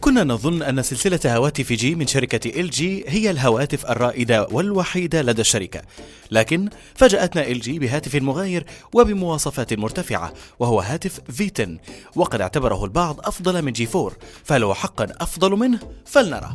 كنا نظن أن سلسلة هواتف جي من شركة LG هي الهواتف الرائدة والوحيدة لدى الشركة، لكن فاجأتنا LG بهاتف مغاير وبمواصفات مرتفعة، وهو هاتف V10، وقد اعتبره البعض أفضل من G4، فهل هو حقا أفضل منه؟ فلنرى.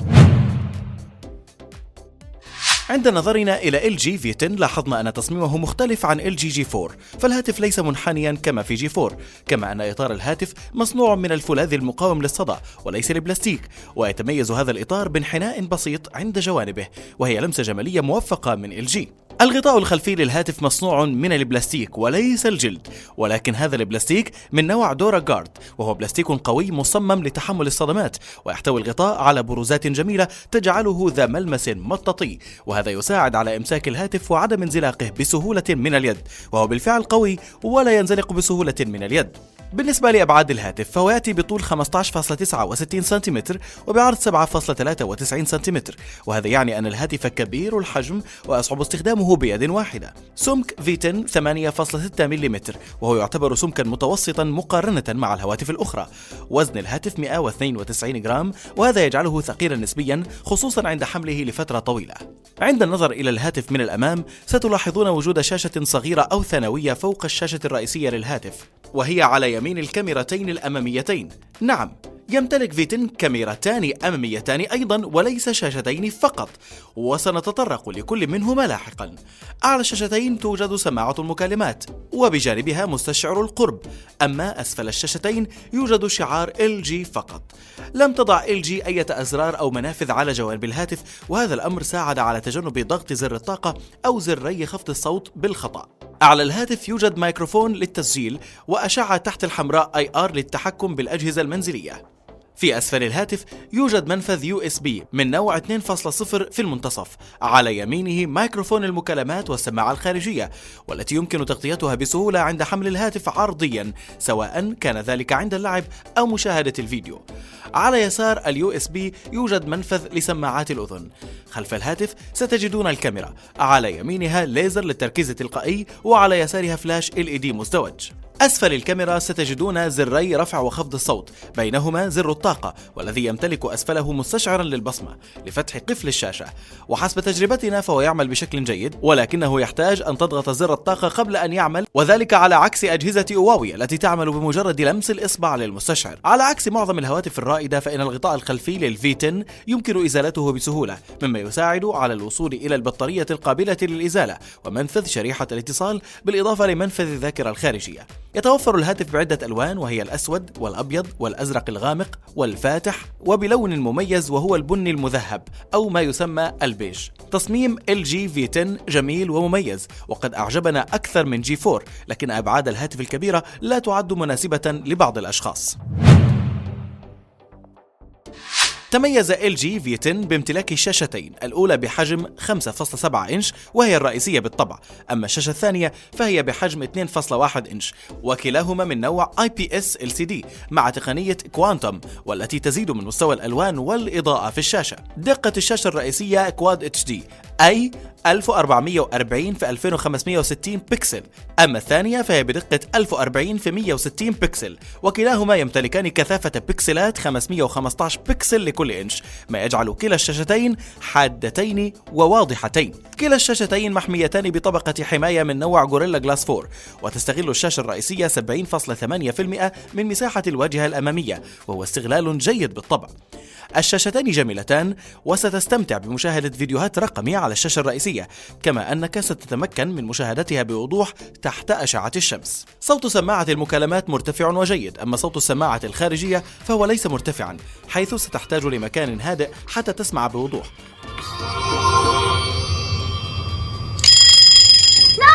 عند نظرنا إلى LG V10 لاحظنا أن تصميمه مختلف عن LG G4، فالهاتف ليس منحنيا كما في G4، كما أن إطار الهاتف مصنوع من الفولاذ المقاوم للصدى وليس البلاستيك، ويتميز هذا الإطار بانحناء بسيط عند جوانبه، وهي لمسة جمالية موفقة من LG. الغطاء الخلفي للهاتف مصنوع من البلاستيك وليس الجلد، ولكن هذا البلاستيك من نوع دورا جارد، وهو بلاستيك قوي مصمم لتحمل الصدمات، ويحتوي الغطاء على بروزات جميلة تجعله ذا ملمس مطاطي، وهذا يساعد على إمساك الهاتف وعدم انزلاقه بسهولة من اليد، وهو بالفعل قوي ولا ينزلق بسهولة من اليد. بالنسبة لأبعاد الهاتف فهو يأتي بطول 15.69 سنتيمتر وبعرض 7.93 سنتيمتر، وهذا يعني أن الهاتف كبير الحجم ويصعب استخدامه بيد واحدة. سمك V10 8.6 ملم، وهو يعتبر سمكا متوسطا مقارنة مع الهواتف الأخرى. وزن الهاتف 192 جرام، وهذا يجعله ثقيلا نسبيا خصوصا عند حمله لفترة طويلة. عند النظر إلى الهاتف من الأمام ستلاحظون وجود شاشة صغيرة أو ثانوية فوق الشاشة الرئيسية للهاتف، وهي على يمين الكاميرتين الأماميتين. نعم، يمتلك V10 كاميرتان أماميتان أيضا وليس شاشتين فقط، وسنتطرق لكل منهما لاحقا. أعلى الشاشتين توجد سماعة المكالمات وبجانبها مستشعر القرب، أما أسفل الشاشتين يوجد شعار LG فقط. لم تضع LG أي أزرار أو منافذ على جوانب الهاتف، وهذا الأمر ساعد على تجنب ضغط زر الطاقة أو زري خفض الصوت بالخطأ. أعلى الهاتف يوجد ميكروفون للتسجيل وأشعة تحت الحمراء IR للتحكم بالأجهزة المنزلية. في أسفل الهاتف يوجد منفذ USB من نوع 2.0 في المنتصف، على يمينه ميكروفون المكالمات والسماعة الخارجية، والتي يمكن تغطيتها بسهولة عند حمل الهاتف عرضيا، سواء كان ذلك عند اللعب أو مشاهدة الفيديو. على يسار USB يوجد منفذ لسماعات الأذن. خلف الهاتف ستجدون الكاميرا، على يمينها ليزر للتركيز التلقائي، وعلى يسارها فلاش LED مزدوج. أسفل الكاميرا ستجدون زري رفع وخفض الصوت، بينهما زر الطاقة والذي يمتلك أسفله مستشعرا للبصمة لفتح قفل الشاشة، وحسب تجربتنا فهو يعمل بشكل جيد، ولكنه يحتاج أن تضغط زر الطاقة قبل أن يعمل، وذلك على عكس أجهزة هواوي التي تعمل بمجرد لمس الإصبع للمستشعر. على عكس معظم الهواتف الرائدة فإن الغطاء الخلفي للV10 يمكن إزالته بسهولة، مما يساعد على الوصول إلى البطارية القابلة للإزالة ومنفذ شريحة الاتصال، بالإضافة لمنفذ الذاكرة الخارجية. يتوفر الهاتف بعدة ألوان، وهي الأسود والأبيض والأزرق الغامق والفاتح، وبلون مميز وهو البني المذهب أو ما يسمى البيج. تصميم LG V10 جميل ومميز، وقد أعجبنا أكثر من G4، لكن أبعاد الهاتف الكبيرة لا تعد مناسبة لبعض الأشخاص. تميز LG V10 بامتلاك الشاشتين، الأولى بحجم 5.7 إنش وهي الرئيسية بالطبع، أما الشاشة الثانية فهي بحجم 2.1 إنش، وكلاهما من نوع IPS LCD مع تقنية كوانتم، والتي تزيد من مستوى الألوان والإضاءة في الشاشة. دقة الشاشة الرئيسية كواد HD أي 1440 في 2560 بكسل، أما الثانية فهي بدقة 1040 في 160 بكسل، وكلاهما يمتلكان كثافة بكسلات 515 بكسل لكل إنش، ما يجعل كلا الشاشتين حادتين وواضحتين. كلا الشاشتين محميتان بطبقة حماية من نوع غوريلا جلاس 4، وتستغل الشاشة الرئيسية 70.8% من مساحة الواجهة الأمامية، وهو استغلال جيد بالطبع. الشاشتان جميلتان، وستستمتع بمشاهدة فيديوهات رقمية على الشاشة الرئيسية، كما أنك ستتمكن من مشاهدتها بوضوح تحت أشعة الشمس. صوت سماعة المكالمات مرتفع وجيد، أما صوت السماعة الخارجية فهو ليس مرتفعا، حيث ستحتاج لمكان هادئ حتى تسمع بوضوح.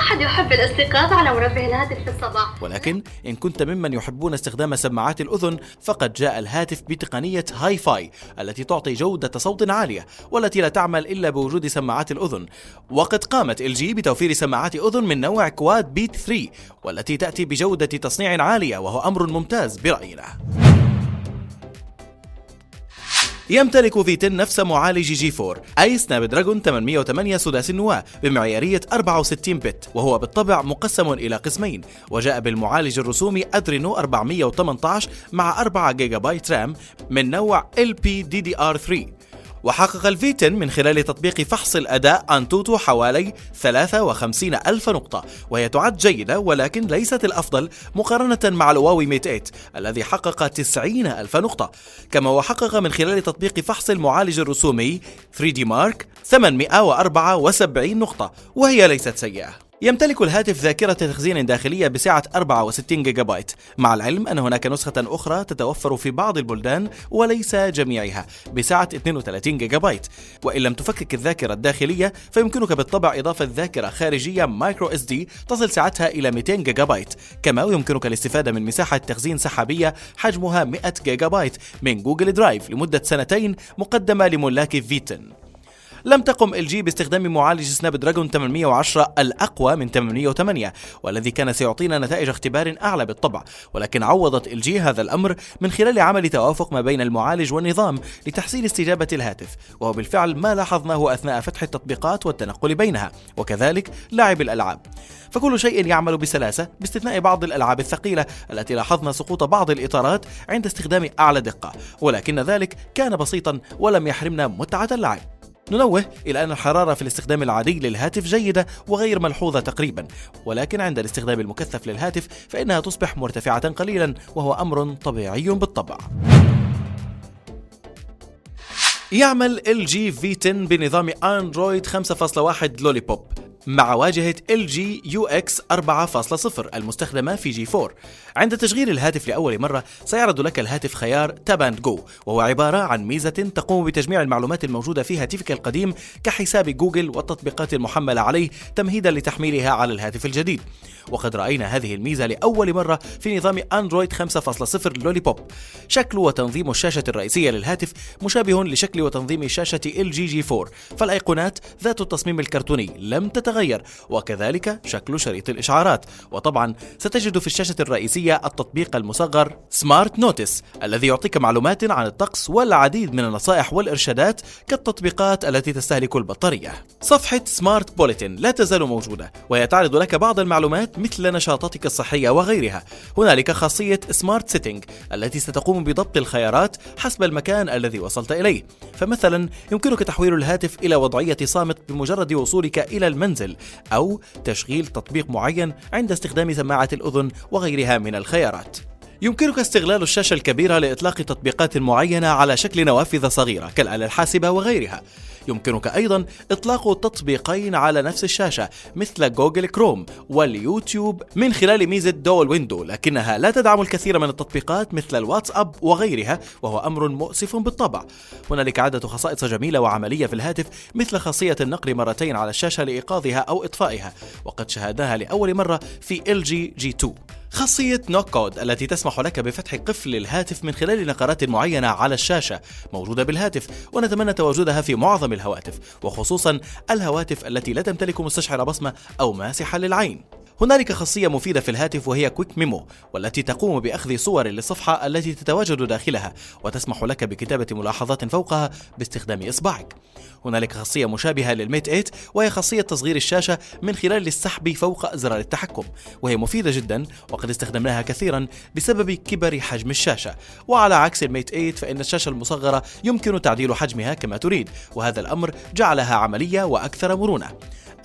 أحد يحب الاستيقاظ على منبه الهاتف في الصباح، ولكن إن كنت ممن يحبون استخدام سماعات الأذن فقد جاء الهاتف بتقنية هاي فاي التي تعطي جودة صوت عالية، والتي لا تعمل إلا بوجود سماعات الأذن. وقد قامت LG بتوفير سماعات أذن من نوع كواد بيت 3، والتي تأتي بجودة تصنيع عالية، وهو أمر ممتاز برأينا. يمتلك في 10 نفس معالج جي 4 أي سناب دراجون 808 سداسي النواة بمعيارية 64 بت، وهو بالطبع مقسم إلى قسمين، وجاء بالمعالج الرسومي أدرينو 418 مع 4 جيجا بايت رام من نوع LPDDR3. وحقق الفي 10 من خلال تطبيق فحص الأداء أنتوتو حوالي 53 ألف نقطة، وهي تعد جيدة ولكن ليست الأفضل مقارنة مع الهواوي ميت 8 الذي حقق 90 ألف نقطة. كما وحقق من خلال تطبيق فحص المعالج الرسومي 3D Mark 874 نقطة، وهي ليست سيئة. يمتلك الهاتف ذاكرة تخزين داخلية بسعة 64 جيجا بايت، مع العلم أن هناك نسخة أخرى تتوفر في بعض البلدان وليس جميعها بسعة 32 جيجا بايت. وإن لم تفكك الذاكرة الداخلية فيمكنك بالطبع إضافة ذاكرة خارجية مايكرو SD تصل سعتها إلى 200 جيجا بايت. كما يمكنك الاستفادة من مساحة تخزين سحابية حجمها 100 جيجا بايت من جوجل درايف لمدة 2 سنين مقدمة لملاك في 10. لم تقم LG باستخدام معالج سناب دراجون 810 الأقوى من 808 والذي كان سيعطينا نتائج اختبار أعلى بالطبع، ولكن عوضت LG هذا الأمر من خلال عمل توافق ما بين المعالج والنظام لتحسين استجابة الهاتف، وهو بالفعل ما لاحظناه أثناء فتح التطبيقات والتنقل بينها، وكذلك لعب الألعاب. فكل شيء يعمل بسلاسة باستثناء بعض الألعاب الثقيلة التي لاحظنا سقوط بعض الإطارات عند استخدام أعلى دقة، ولكن ذلك كان بسيطا ولم يحرمنا متعة اللعب. ننوه إلى أن الحرارة في الاستخدام العادي للهاتف جيدة وغير ملحوظة تقريبا، ولكن عند الاستخدام المكثف للهاتف فإنها تصبح مرتفعة قليلا، وهو أمر طبيعي بالطبع. يعمل LG V10 بنظام أندرويد 5.1 لوليبوب مع واجهة LG UX 4.0 المستخدمة في جي 4. عند تشغيل الهاتف لأول مرة سيعرض لك الهاتف خيار تاب اند جو، وهو عبارة عن ميزة تقوم بتجميع المعلومات الموجودة في هاتفك القديم كحساب جوجل والتطبيقات المحملة عليه تمهيدا لتحميلها على الهاتف الجديد. وقد رأينا هذه الميزة لأول مرة في نظام أندرويد 5.0 لوليبوب. شكل وتنظيم الشاشة الرئيسية للهاتف مشابه لشكل وتنظيم شاشة LG جي 4، فالأيقونات ذات التصميم الكرتوني لم تتغير، وكذلك شكل شريط الإشعارات. وطبعا ستجد في الشاشة الرئيسية التطبيق المصغر سمارت نوتس الذي يعطيك معلومات عن الطقس والعديد من النصائح والإرشادات كالتطبيقات التي تستهلك البطارية. صفحة سمارت بوليتين لا تزال موجودة، وهي تعرض لك بعض المعلومات مثل نشاطاتك الصحية وغيرها. هنالك خاصية سمارت سيتنج التي ستقوم بضبط الخيارات حسب المكان الذي وصلت إليه، فمثلا يمكنك تحويل الهاتف إلى وضعية صامت بمجرد وصولك إلى المنزل، أو تشغيل تطبيق معين عند استخدام سماعة الأذن وغيرها من الخيارات. يمكنك استغلال الشاشة الكبيرة لإطلاق تطبيقات معينة على شكل نوافذ صغيرة كالآلة الحاسبة وغيرها. يمكنك أيضا إطلاق تطبيقين على نفس الشاشة مثل جوجل كروم واليوتيوب من خلال ميزة دول ويندو، لكنها لا تدعم الكثير من التطبيقات مثل الواتساب وغيرها، وهو أمر مؤسف بالطبع. هنالك عدة خصائص جميلة وعملية في الهاتف مثل خاصية النقر مرتين على الشاشة لإيقاظها أو إطفائها، وقد شاهدناها لأول مرة في LG G2. خاصية نوك كود التي تسمح لك بفتح قفل الهاتف من خلال نقرات معينة على الشاشة موجودة بالهاتف، ونتمنى تواجدها في معظم الهواتف، وخصوصا الهواتف التي لا تمتلك مستشعر بصمة أو ماسحة للعين. هنالك خاصية مفيدة في الهاتف وهي كويك ميمو، والتي تقوم بأخذ صور للصفحة التي تتواجد داخلها وتسمح لك بكتابة ملاحظات فوقها باستخدام إصبعك. هنالك خاصية مشابهة للميت 8 وهي خاصية تصغير الشاشة من خلال السحب فوق زرار التحكم، وهي مفيدة جدا وقد استخدمناها كثيرا بسبب كبر حجم الشاشة. وعلى عكس الميت 8 فإن الشاشة المصغرة يمكن تعديل حجمها كما تريد، وهذا الأمر جعلها عملية وأكثر مرونة.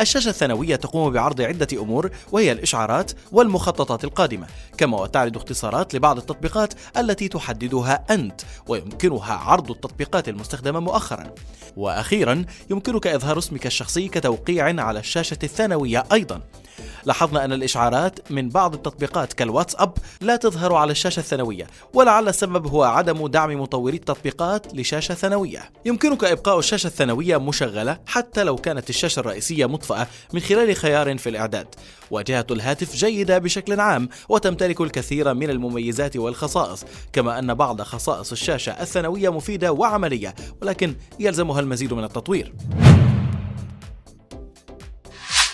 الشاشة الثانوية تقوم بعرض عدة أمور وهي الإشعارات والمخططات القادمة، كما وتعرض اختصارات لبعض التطبيقات التي تحددها أنت، ويمكنها عرض التطبيقات المستخدمة مؤخرا. وأخيرا يمكنك إظهار اسمك الشخصي كتوقيع على الشاشة الثانوية أيضا. لاحظنا أن الإشعارات من بعض التطبيقات كالواتساب لا تظهر على الشاشة الثانوية، ولعل السبب هو عدم دعم مطوري التطبيقات لشاشة ثانوية. يمكنك إبقاء الشاشة الثانوية مشغلة حتى لو كانت الشاشة الرئيسية مطفأة من خلال خيار في الإعداد. واجهة الهاتف جيدة بشكل عام وتمتلك الكثير من المميزات والخصائص، كما أن بعض خصائص الشاشة الثانوية مفيدة وعملية، ولكن يلزمها المزيد من التطوير.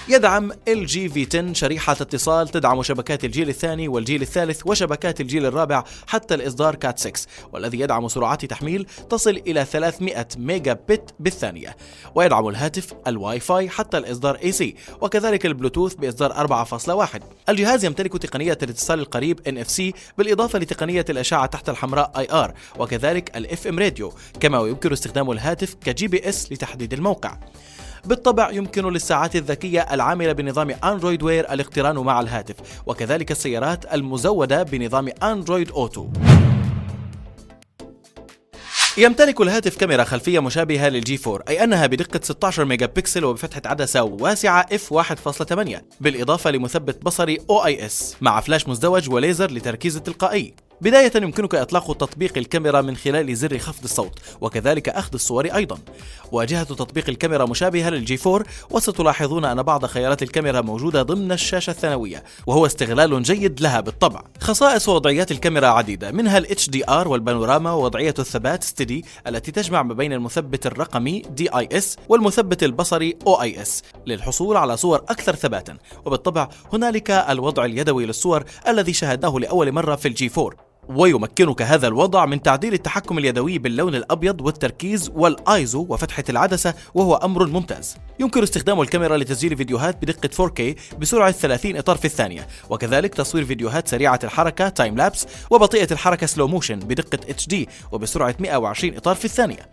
يدعم LG V10 شريحة اتصال تدعم شبكات الجيل الثاني والجيل الثالث وشبكات الجيل الرابع حتى الإصدار كات 6، والذي يدعم سرعات تحميل تصل إلى 300 ميجا بت بالثانية، ويدعم الهاتف الواي فاي حتى الإصدار AC، وكذلك البلوتوث بإصدار 4.1. الجهاز يمتلك تقنية الاتصال القريب NFC بالإضافة لتقنية الأشعة تحت الحمراء IR، وكذلك الFM راديو، كما يمكن استخدام الهاتف كGPS لتحديد الموقع. بالطبع يمكن للساعات الذكية العاملة بنظام أندرويد وير الاقتران مع الهاتف، وكذلك السيارات المزودة بنظام أندرويد أوتو. يمتلك الهاتف كاميرا خلفية مشابهة للجي 4، أي أنها بدقة 16 ميجا بكسل وبفتحة عدسة واسعة f1.8، بالإضافة لمثبت بصري OIS مع فلاش مزدوج وليزر لتركيز التلقائي. بداية يمكنك إطلاق تطبيق الكاميرا من خلال زر خفض الصوت، وكذلك أخذ الصور أيضا. واجهة تطبيق الكاميرا مشابهة للجي 4، وستلاحظون أن بعض خيارات الكاميرا موجودة ضمن الشاشة الثانوية، وهو استغلال جيد لها بالطبع. خصائص ووضعيات الكاميرا عديدة، منها ال HDR والبانوراما ووضعية الثبات ستيدي التي تجمع ما بين المثبت الرقمي DIS والمثبت البصري OIS للحصول على صور أكثر ثباتا. وبالطبع هنالك الوضع اليدوي للصور الذي شاهدناه لأول مرة في الجي 4، ويمكنك هذا الوضع من تعديل التحكم اليدوي باللون الأبيض والتركيز والآيزو وفتحة العدسة، وهو أمر ممتاز. يمكن استخدام الكاميرا لتسجيل فيديوهات بدقة 4K بسرعة 30 إطار في الثانية، وكذلك تصوير فيديوهات سريعة الحركة تايم لابس وبطيئة الحركة سلو موشن بدقة HD وبسرعة 120 إطار في الثانية.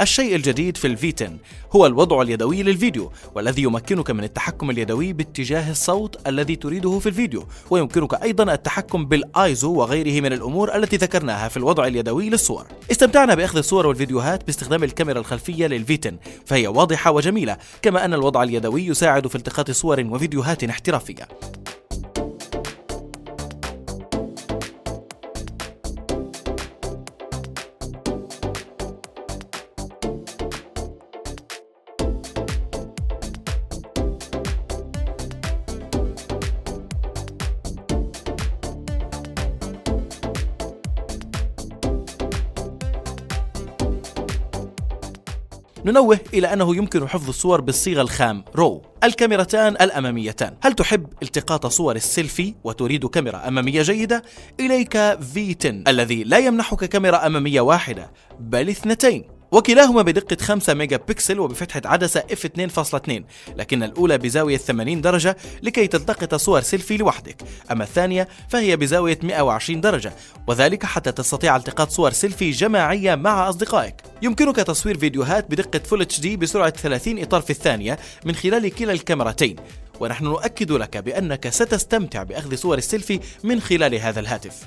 الشيء الجديد في الفي 10 هو الوضع اليدوي للفيديو، والذي يمكنك من التحكم اليدوي باتجاه الصوت الذي تريده في الفيديو، ويمكنك أيضا التحكم بالآيزو وغيره من الأمور التي ذكرناها في الوضع اليدوي للصور. استمتعنا بأخذ الصور والفيديوهات باستخدام الكاميرا الخلفية للفي 10، فهي واضحة وجميلة، كما أن الوضع اليدوي يساعد في التقاط صور وفيديوهات احترافية. ننوه إلى أنه يمكن حفظ الصور بالصيغة الخام رو. الكاميرتان الأماميتان. هل تحب التقاط صور السيلفي وتريد كاميرا أمامية جيدة؟ إليك V10 الذي لا يمنحك كاميرا أمامية واحدة بل 2، وكلاهما بدقة 5 ميجا بكسل وبفتحة عدسة f2.2، لكن الأولى بزاوية 80 درجة لكي تلتقط صور سيلفي لوحدك، أما الثانية فهي بزاوية 120 درجة، وذلك حتى تستطيع التقاط صور سيلفي جماعية مع أصدقائك. يمكنك تصوير فيديوهات بدقة Full HD بسرعة 30 إطار في الثانية من خلال كلا الكاميرتين، ونحن نؤكد لك بأنك ستستمتع بأخذ صور السيلفي من خلال هذا الهاتف.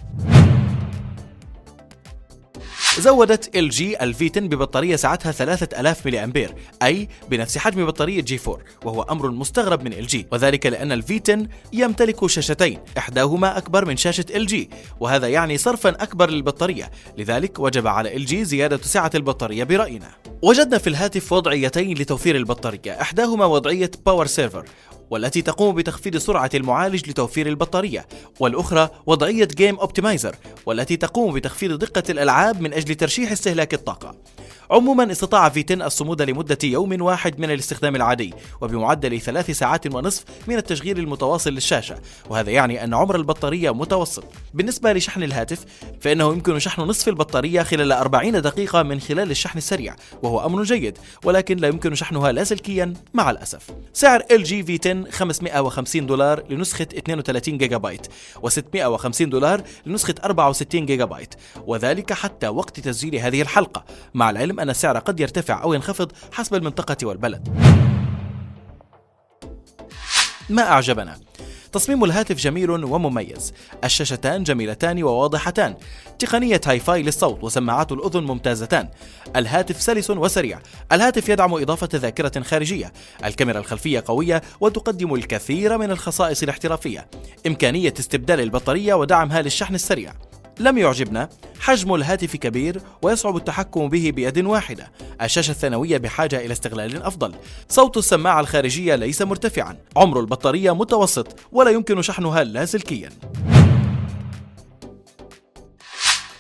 زودت LG الفي 10 ببطارية سعتها 3000 ملي أمبير، أي بنفس حجم بطارية جي 4، وهو أمر مستغرب من LG، وذلك لأن الفي 10 يمتلك شاشتين إحداهما أكبر من شاشة LG، وهذا يعني صرفا أكبر للبطارية، لذلك وجب على LG زيادة سعة البطارية برأينا. وجدنا في الهاتف وضعيتين لتوفير البطارية، إحداهما وضعية باور سيرفر والتي تقوم بتخفيض سرعة المعالج لتوفير البطارية، والأخرى وضعية جيم اوبتمايزر والتي تقوم بتخفيض دقة الألعاب من أجل ترشيح استهلاك الطاقة. عموما استطاع في 10 الصمود لمدة يوم واحد من الاستخدام العادي، وبمعدل 3 ساعات ونصف من التشغيل المتواصل للشاشة، وهذا يعني أن عمر البطارية متوسط. بالنسبة لشحن الهاتف فإنه يمكن شحن نصف البطارية خلال 40 دقيقة من خلال الشحن السريع، وهو أمر جيد، ولكن لا يمكن شحنها لاسلكيا مع الأسف. سعر LG V10 $550 لنسخة 32 جيجا بايت، و$650 لنسخة 64 جيجا بايت، وذلك حتى وقت تسجيل هذه الحلقة، مع العلم أن السعر قد يرتفع أو ينخفض حسب المنطقة والبلد. ما أعجبنا: تصميم الهاتف جميل ومميز، الشاشتان جميلتان وواضحتان، تقنية هاي فاي للصوت وسماعات الأذن ممتازتان، الهاتف سلس وسريع، الهاتف يدعم إضافة ذاكرة خارجية، الكاميرا الخلفية قوية وتقدم الكثير من الخصائص الاحترافية، إمكانية استبدال البطارية ودعمها للشحن السريع. لم يعجبنا حجم الهاتف كبير ويصعب التحكم به بيد واحدة، الشاشة الثانوية بحاجة إلى استغلال أفضل، صوت السماعة الخارجية ليس مرتفعا، عمر البطارية متوسط ولا يمكن شحنها لاسلكيا.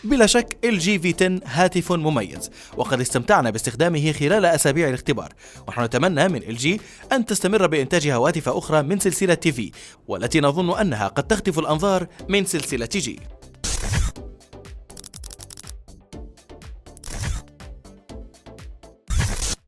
بلا شك LG V10 هاتف مميز، وقد استمتعنا باستخدامه خلال أسابيع الاختبار، ونحن نتمنى من LG أن تستمر بإنتاج هواتف أخرى من سلسلة TV، والتي نظن أنها قد تخطف الأنظار من سلسلة G.